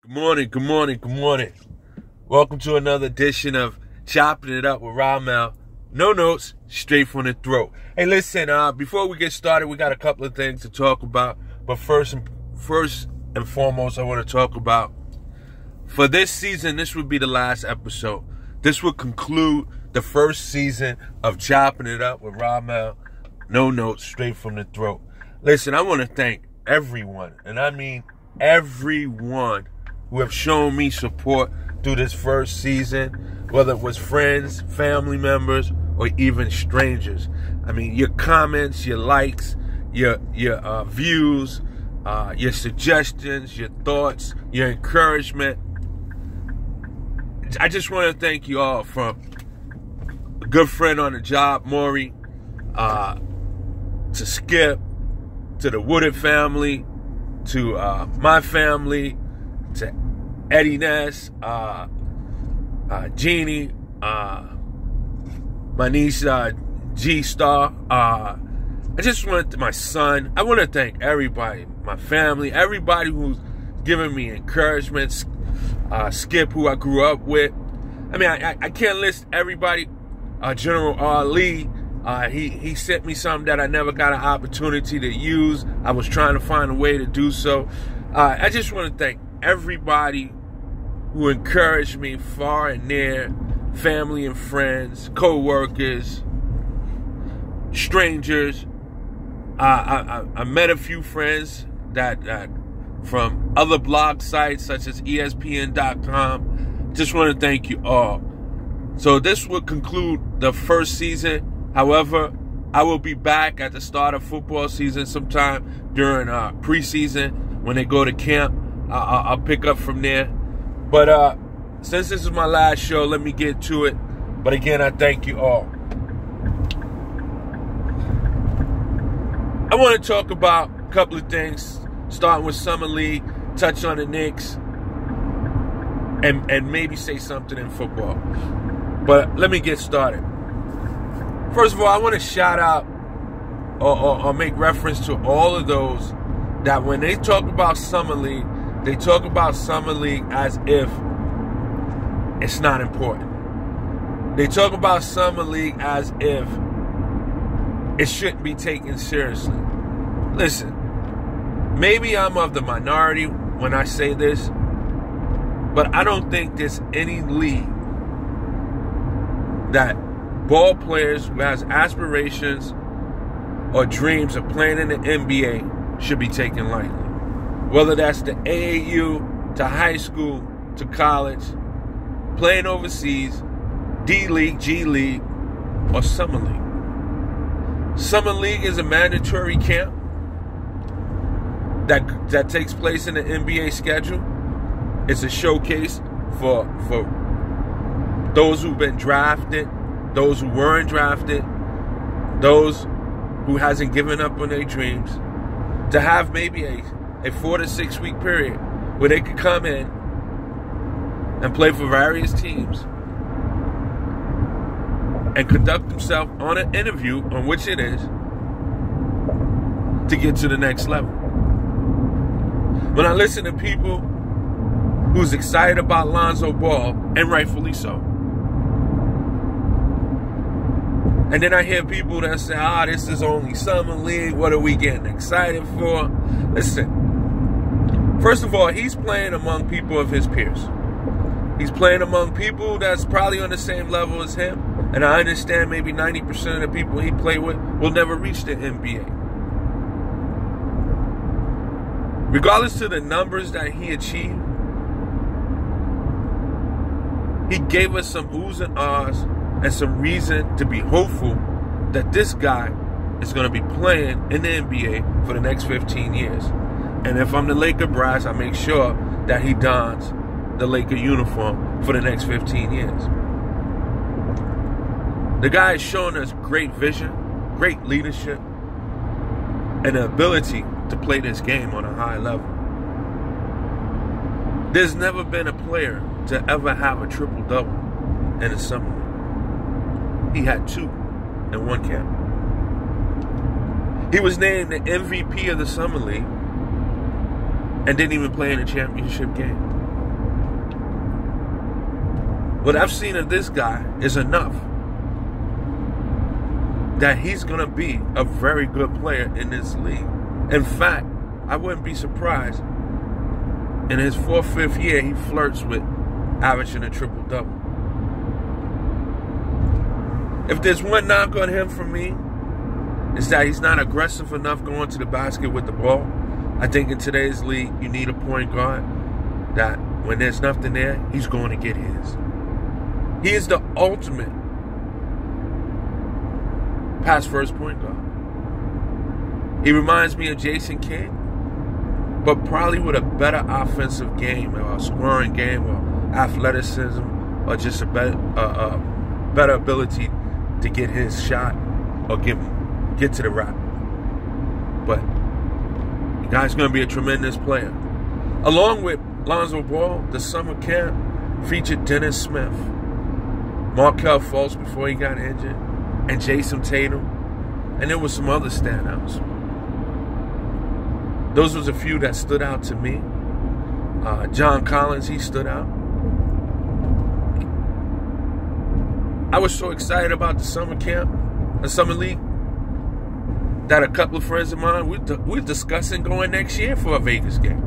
Good morning, good morning, good morning. Welcome to another edition of Chopping It Up with Ramel. No notes, straight from the throat. Hey, listen, before we get started, we got a couple of things to talk about. But first and foremost, I want to talk about, for this season, this would be the last episode. This would conclude the first season of Chopping It Up with Ramel. No notes, straight from the throat. Listen, I want to thank everyone, and I mean everyone, who have shown me support through this first season, whether it was friends, family members, or even strangers. I mean, your comments, your likes, your views, your suggestions, your thoughts, your encouragement. I just want to thank you all, from a good friend on the job, Maury, to Skip, to the Wooded family, to my family, to Eddie Ness, Jeannie, my niece G-Star. I just want my son. I want to thank everybody, my family, everybody who's given me encouragement. Skip, who I grew up with. I mean, I can't list everybody. General Ali, he sent me something that I never got an opportunity to use. I was trying to find a way to do so. I just want to thank everybody who encouraged me far and near, family and friends, co-workers, strangers. I met a few friends that from other blog sites such as ESPN.com. Just want to thank you all. So this will conclude the first season. However, I will be back at the start of football season sometime during preseason when they go to camp. I'll pick up from there. But since this is my last show, let me get to it. But again, I thank you all. I want to talk about a couple of things, starting with Summer League, touch on the Knicks, and maybe say something in football. But let me get started. First of all, I want to shout out or make reference to all of those that when they talk about Summer League, they talk about Summer League as if it's not important. They talk about Summer League as if it shouldn't be taken seriously. Listen, maybe I'm of the minority when I say this, but I don't think there's any league that ball players who has aspirations or dreams of playing in the NBA should be taken lightly. Whether that's the AAU, to high school, to college, playing overseas, D-League, G-League, or Summer League. Summer League is a mandatory camp that takes place in the NBA schedule. It's a showcase for those who've been drafted, those who weren't drafted, those who hasn't given up on their dreams, to have maybe a 4 to 6 week period where they could come in and play for various teams and conduct themselves on an interview, on which it is, to get to the next level. When I listen to people who's excited about Lonzo Ball, and rightfully so, and then I hear people that say, this is only Summer League, what are we getting excited for? Listen, first of all, he's playing among people of his peers. He's playing among people that's probably on the same level as him. And I understand maybe 90% of the people he played with will never reach the NBA. Regardless of the numbers that he achieved, he gave us some oohs and ahs and some reason to be hopeful that this guy is going to be playing in the NBA for the next 15 years. And if I'm the Laker brass, I make sure that he dons the Laker uniform for the next 15 years. The guy has shown us great vision, great leadership, and the ability to play this game on a high level. There's never been a player to ever have a triple-double in a summer league. He had 2 in one camp. He was named the MVP of the Summer League and didn't even play in a championship game. what I've seen of this guy is enough that he's going to be a very good player in this league. In fact, I wouldn't be surprised in his 4th, 5th year, he flirts with averaging a triple-double. If there's one knock on him for me, it's that he's not aggressive enough going to the basket with the ball. I think in today's league, you need a point guard that when there's nothing there, he's going to get his. He is the ultimate pass-first point guard. He reminds me of Jason Kidd, but probably with a better offensive game, or a scoring game, or athleticism, or just a better ability to get his shot or get to the rack. But the guy's going to be a tremendous player. Along with Lonzo Ball, the summer camp featured Dennis Smith, Markelle Fultz before he got injured, and Jason Tatum, and there was some other standouts. Those was a few that stood out to me. John Collins, he stood out. I was so excited about the summer camp, the summer league, that a couple of friends of mine, we're discussing going next year for a Vegas game.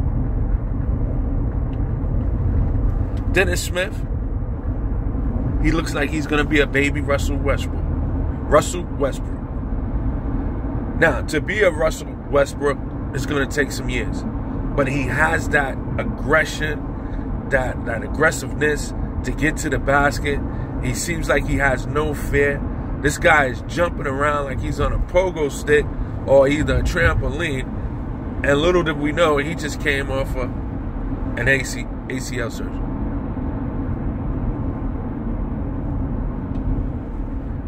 Dennis Smith, he looks like he's going to be a baby Russell Westbrook. Now, to be a Russell Westbrook, it's going to take some years. But he has that aggression, that aggressiveness to get to the basket. He seems like he has no fear. This guy is jumping around like he's on a pogo stick or either a trampoline. And little did we know, he just came off of an ACL surgery.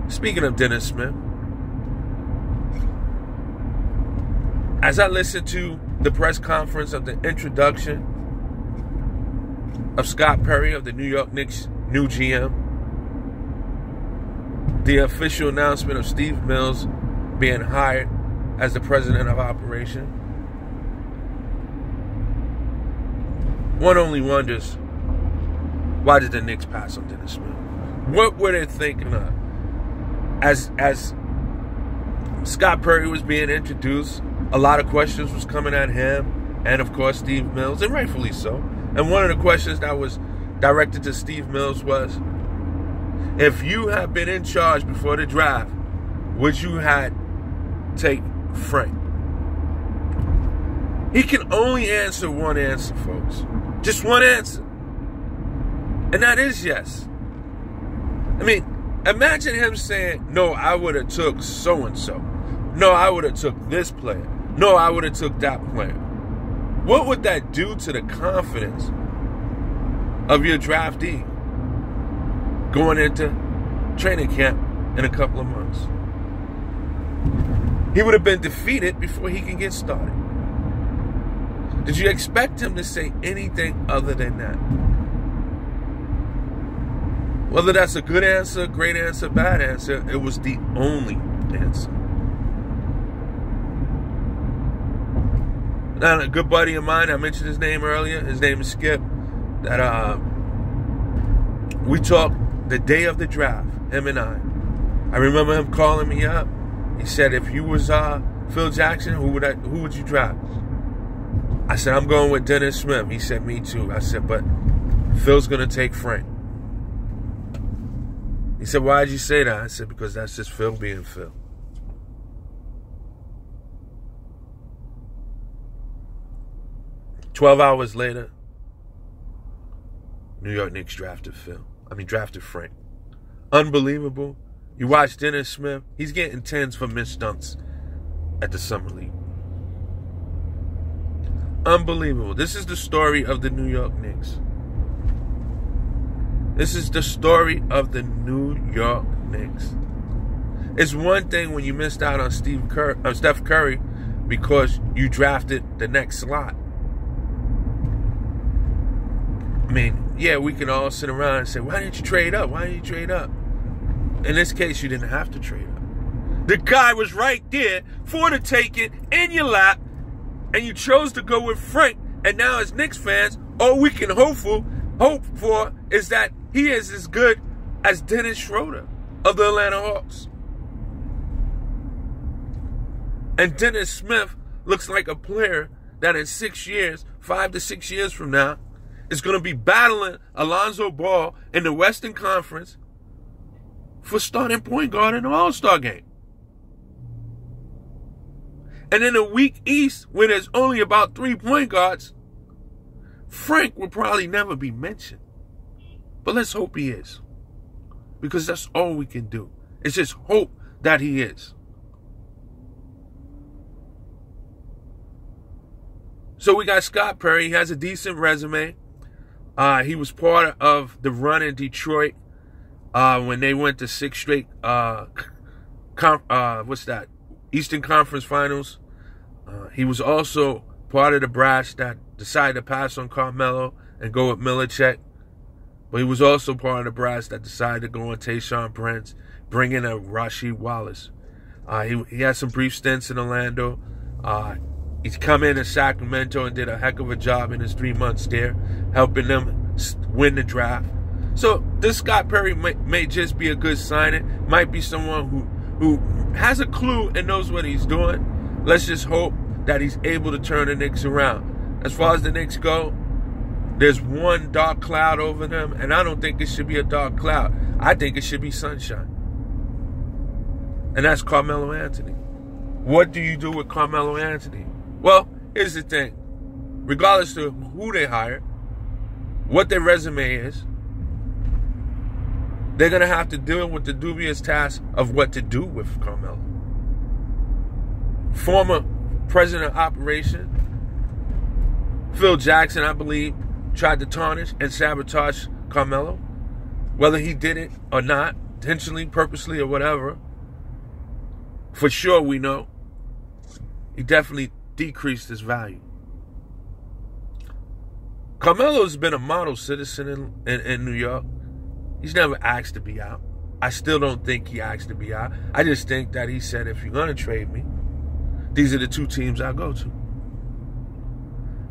Speaking of Dennis Smith, as I listened to the press conference of the introduction of Scott Perry of the New York Knicks' new GM, the official announcement of Steve Mills being hired as the president of operation, one only wonders, why did the Knicks pass on Dennis Smith? What were they thinking of? As Scott Perry was being introduced, a lot of questions was coming at him and, of course, Steve Mills, and rightfully so. And one of the questions that was directed to Steve Mills was, if you had been in charge before the draft, would you have take Frank? He can only answer one answer, folks. Just one answer. And that is yes. I mean, imagine him saying, no, I would have took so-and-so. No, I would have took this player. No, I would have took that player. What would that do to the confidence of your draftee going into training camp in a couple of months? He would have been defeated before he can get started. Did you expect him to say anything other than that? Whether that's a good answer, great answer, bad answer, it was the only answer. Now, a good buddy of mine, I mentioned his name earlier, his name is Skip, that we talked the day of the draft, him and I. I remember him calling me up. He said, if you was Phil Jackson, who would you draft? I said, I'm going with Dennis Smith. He said, me too. I said, but Phil's going to take Frank. He said, why did you say that? I said, because that's just Phil being Phil. "12 hours later, New York Knicks drafted Frank. Unbelievable. You watch Dennis Smith, he's getting 10s for missed dunks at the Summer League. Unbelievable. This is the story of the New York Knicks. This is the story of the New York Knicks. It's one thing when you missed out on Steph Curry because you drafted the next slot. I mean, yeah, we can all sit around and say, why didn't you trade up? Why didn't you trade up? In this case, you didn't have to trade up. The guy was right there for the taking in your lap, and you chose to go with Frank. And now as Knicks fans, all we can hope for is that he is as good as Dennis Schroeder of the Atlanta Hawks. And Dennis Smith looks like a player that in 6 years, 5 to 6 years from now, is going to be battling Lonzo Ball in the Western Conference for starting point guard in the All-Star game. And in a weak East, where there's only about 3 point guards, Frank will probably never be mentioned. But let's hope he is. Because that's all we can do. It's just hope that he is. So we got Scott Perry. He has a decent resume. He was part of the run in Detroit when they went to 6 straight Eastern Conference Finals. He was also part of the brass that decided to pass on Carmelo and go with Milicic. But he was also part of the brass that decided to go on Tayshaun Prince, bring in a Rasheed Wallace. He had some brief stints in Orlando. He's come in Sacramento and did a heck of a job in his 3 months there, helping them win the draft. So this Scott Perry may just be a good signing. Might be someone who has a clue and knows what he's doing. Let's just hope that he's able to turn the Knicks around. As far as the Knicks go, there's one dark cloud over them, and I don't think it should be a dark cloud. I think it should be sunshine. And that's Carmelo Anthony. What do you do with Carmelo Anthony? Well, here's the thing. Regardless of who they hire, what their resume is, they're going to have to deal with the dubious task of what to do with Carmelo. Former president of operation, Phil Jackson, I believe, tried to tarnish and sabotage Carmelo. Whether he did it or not, intentionally, purposely, or whatever, for sure we know he definitely decreased his value. Carmelo's been a model citizen in New York. He's never asked to be out. I still don't think he asked to be out. I just think that he said, if you're going to trade me, these are the 2 teams I go to.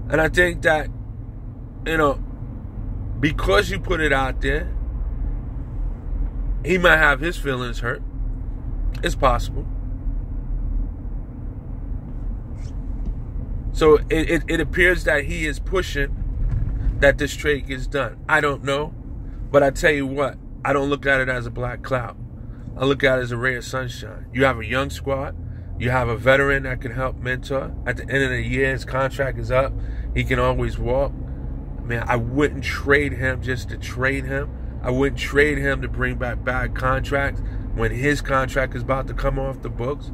And I think that, because you put it out there, he might have his feelings hurt. It's possible. So it appears that he is pushing that this trade gets done. I don't know. But I tell you what, I don't look at it as a black cloud. I look at it as a ray of sunshine. You have a young squad. You have a veteran that can help mentor. At the end of the year, his contract is up. He can always walk. Man, I wouldn't trade him just to trade him. I wouldn't trade him to bring back bad contracts when his contract is about to come off the books.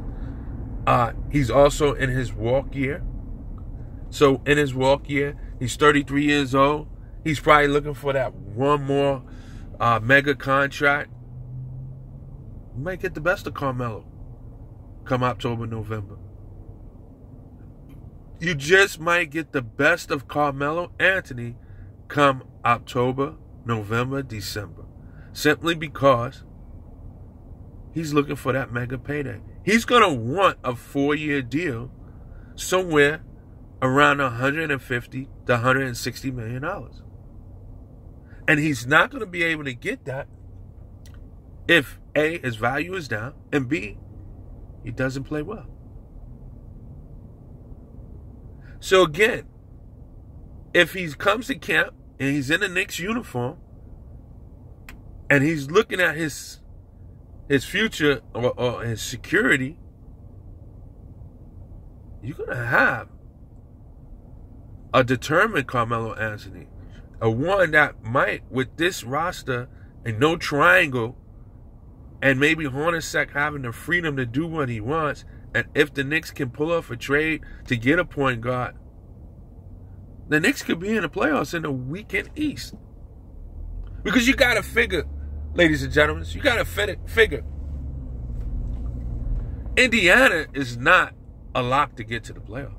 He's also in his walk year. So in his walk year, he's 33 years old. He's probably looking for that one more mega contract. You might get the best of Carmelo come October, November. You just might get the best of Carmelo Anthony come October, November, December. Simply because he's looking for that mega payday. He's going to want a 4-year deal somewhere around $150 to $160 million. And he's not going to be able to get that if A, his value is down, and B, he doesn't play well. So again, if he comes to camp and he's in a Knicks uniform and he's looking at his future or his security, you're going to have a determined Carmelo Anthony. A one that might, with this roster and no triangle, and maybe Hornacek having the freedom to do what he wants, and if the Knicks can pull off a trade to get a point guard, the Knicks could be in the playoffs in the weekend East. Because you got to figure, ladies and gentlemen, you got to figure, Indiana is not a lock to get to the playoffs.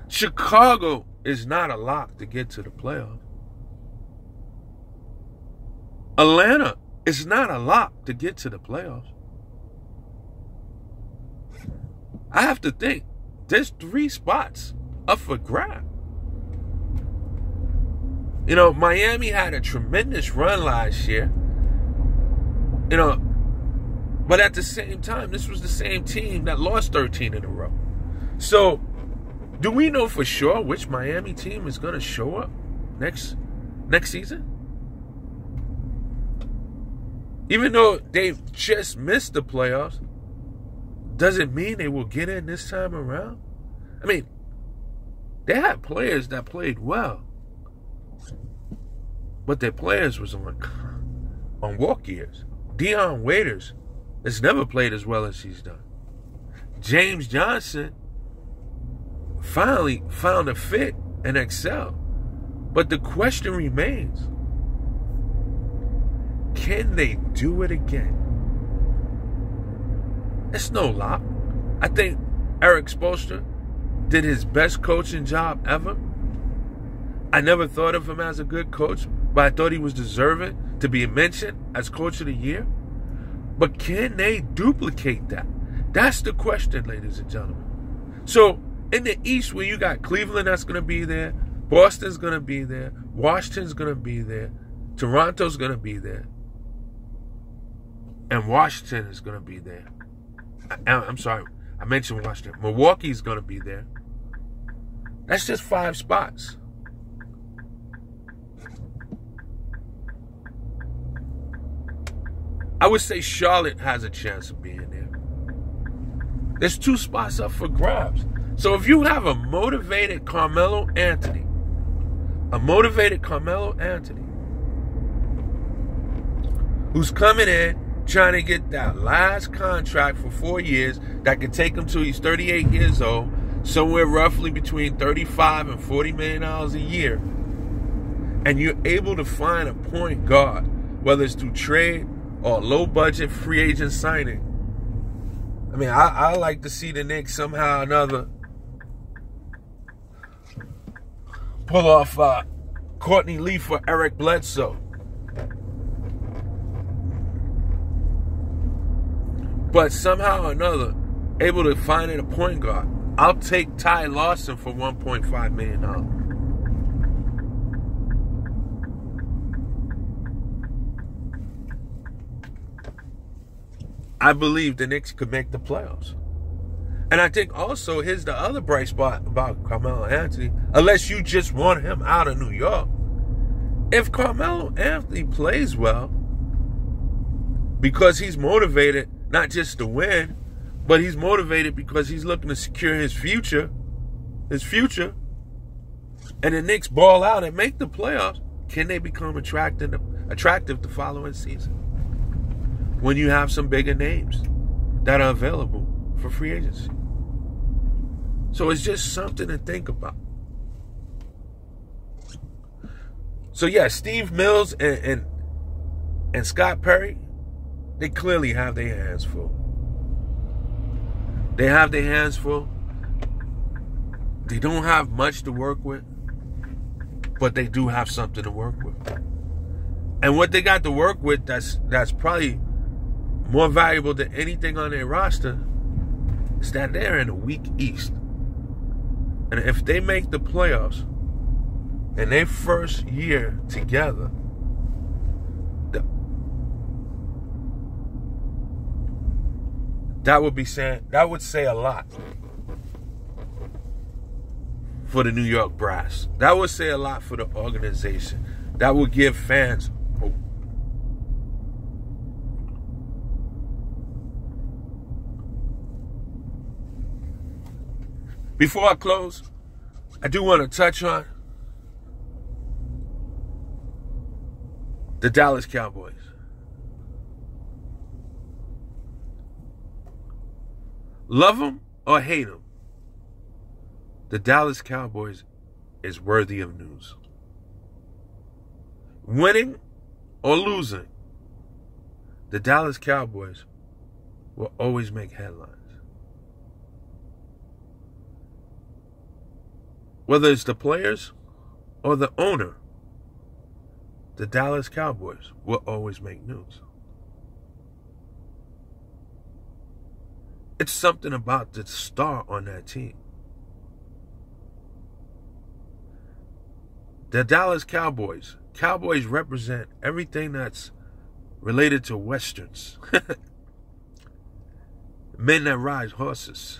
Chicago is not a lock to get to the playoffs. Atlanta is not a lock to get to the playoffs. I have to think. There's 3 spots up for grab. You know, Miami had a tremendous run last year. You know, but at the same time, this was the same team that lost 13 in a row. So, do we know for sure which Miami team is going to show up next season? Even though they've just missed the playoffs, doesn't mean they will get in this time around. I mean, they had players that played well, but their players was on walk years. Dion Waiters has never played as well as he's done. James Johnson finally found a fit and excelled. But the question remains, can they do it again? It's no lock. I think Eric Spoelstra did his best coaching job ever. I never thought of him as a good coach, but I thought he was deserving to be mentioned as Coach of the Year. But can they duplicate that? That's the question, ladies and gentlemen. So, in the East, where you got Cleveland that's going to be there, Boston's going to be there, Washington's going to be there, Toronto's going to be there, and Washington is going to be there. I'm sorry, I mentioned Washington. Milwaukee's going to be there. That's just 5 spots. I would say Charlotte has a chance of being there. There's 2 spots up for grabs. So if you have a motivated Carmelo Anthony, who's coming in trying to get that last contract for 4 years that can take him till he's 38 years old, somewhere roughly between $35 and $40 million a year, and you're able to find a point guard, whether it's through trade or low-budget free agent signing. I mean, I like to see the Knicks somehow or another pull off Courtney Lee for Eric Bledsoe. But somehow or another, able to find a point guard. I'll take Ty Lawson for $1.5 million. I believe the Knicks could make the playoffs. And I think also, here's the other bright spot about Carmelo Anthony, unless you just want him out of New York. If Carmelo Anthony plays well, because he's motivated not just to win, but he's motivated because he's looking to secure his future, and the Knicks ball out and make the playoffs, can they become attractive the following season? When you have some bigger names that are available for free agency. So it's just something to think about. So yeah, Steve Mills and Scott Perry, they clearly have their hands full. They have their hands full. They don't have much to work with, but they do have something to work with. And what they got to work with that's probably more valuable than anything on their roster is that they're in a weak East. And if they make the playoffs in their first year together, that would say a lot for the New York Brass. That would say a lot for the organization. That would give fans hope. Before I close, I do want to touch on the Dallas Cowboys. Love them or hate them, the Dallas Cowboys is worthy of news. Winning or losing, the Dallas Cowboys will always make headlines. Whether it's the players or the owner, the Dallas Cowboys will always make news. It's something about the star on that team. The Dallas Cowboys. Cowboys represent everything that's related to Westerns. Men that ride horses.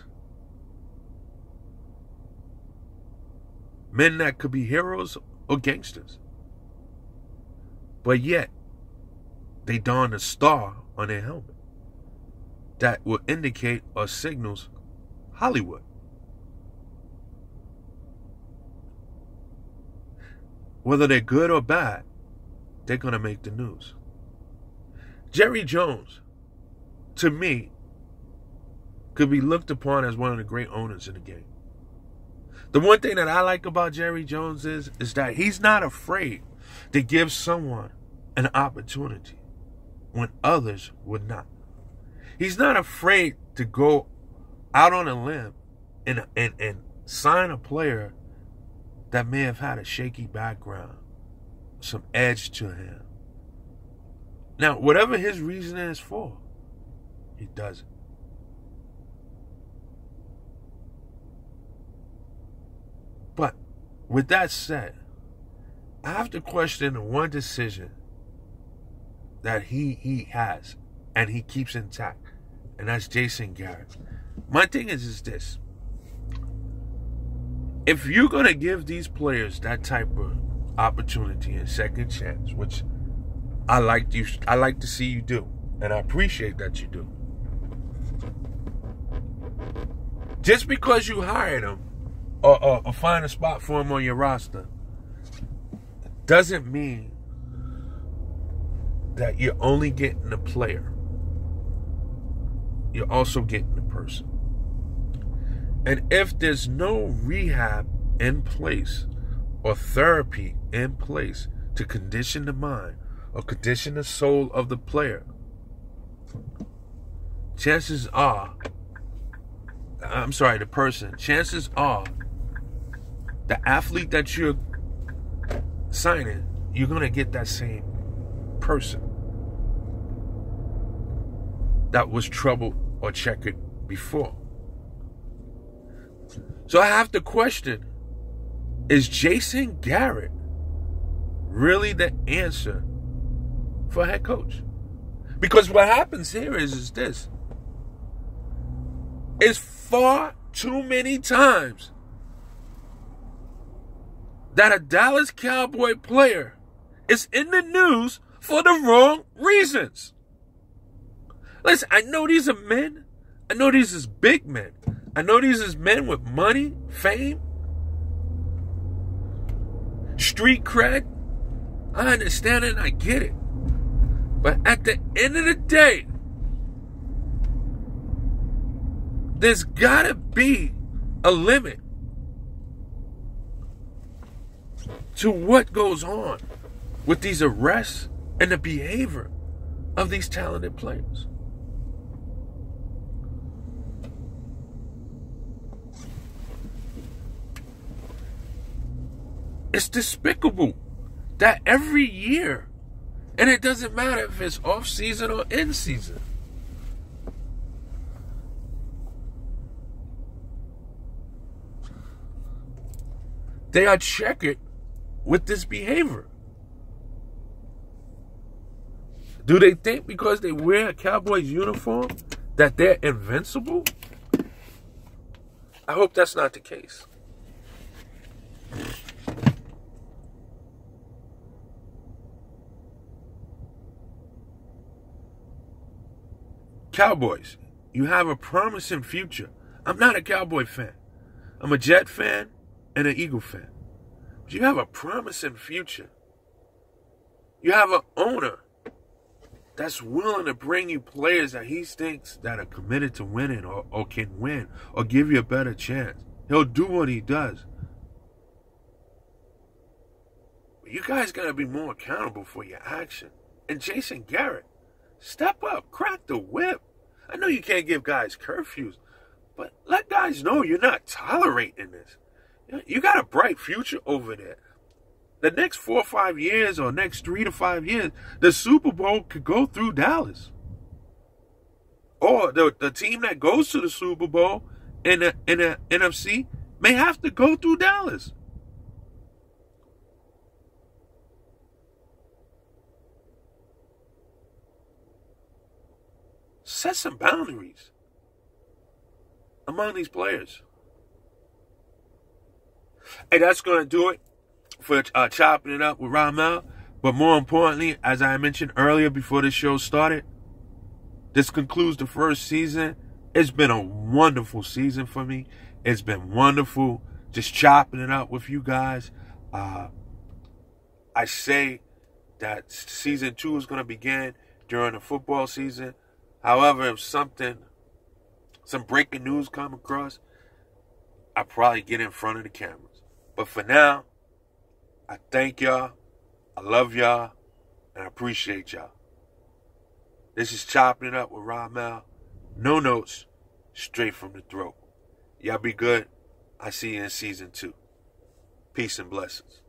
Men that could be heroes or gangsters. But yet, they don a star on their helmet that will indicate or signals Hollywood. Whether they're good or bad, they're going to make the news. Jerry Jones, to me, could be looked upon as one of the great owners in the game. The one thing that I like about Jerry Jones is that he's not afraid to give someone an opportunity when others would not. He's not afraid to go out on a limb and sign a player that may have had a shaky background, some edge to him. Now, whatever his reason is for, he does it. But with that said, I have to question the one decision that he has and he keeps intact, and that's Jason Garrett. My thing is this. If you're going to give these players that type of opportunity and second chance, which I like to see you do, and I appreciate that you do, just because you hired them or find a spot for them on your roster doesn't mean that you're only getting the player. You're also getting the person. And if there's no rehab in place or therapy in place to condition the mind or condition the soul of the player, chances are the athlete that you're signing, you're going to get that same person that was troubled or checkered before. So I have to question, is Jason Garrett really the answer for head coach? Because what happens here is this. It's far too many times that a Dallas Cowboy player is in the news for the wrong reasons. Listen, I know these are men. I know these is big men. I know these is men with money, fame, street cred. I understand it and I get it. But at the end of the day, there's gotta be a limit to what goes on with these arrests and the behavior of these talented players. It's despicable that every year, and it doesn't matter if it's off season or in season, they are checkered with this behavior. Do they think because they wear a Cowboys uniform that they're invincible? I hope that's not the case. Cowboys, you have a promising future. I'm not a Cowboy fan. I'm a Jet fan and an Eagle fan. But you have a promising future. You have an owner that's willing to bring you players that he thinks that are committed to winning or can win or give you a better chance. He'll do what he does. But you guys got to be more accountable for your action. And Jason Garrett, step up, crack the whip. I know you can't give guys curfews, but let guys know you're not tolerating this. You got a bright future over there. The next 4 or 5 years or next 3 to 5 years, the Super Bowl could go through Dallas. Or the team that goes to the Super Bowl in the NFC may have to go through Dallas. set some boundaries among these players. Hey, that's going to do it for chopping it up with Ramel. But more importantly, as I mentioned earlier before the show started, this concludes the first season. It's been a wonderful season for me. It's been wonderful just chopping it up with you guys. I say that season 2 is going to begin during the football season. However, if some breaking news come across, I'll probably get in front of the cameras. But for now, I thank y'all. I love y'all. And I appreciate y'all. This is Chopping It Up with Ramel. No notes, straight from the throat. Y'all be good. I see you in season 2. Peace and blessings.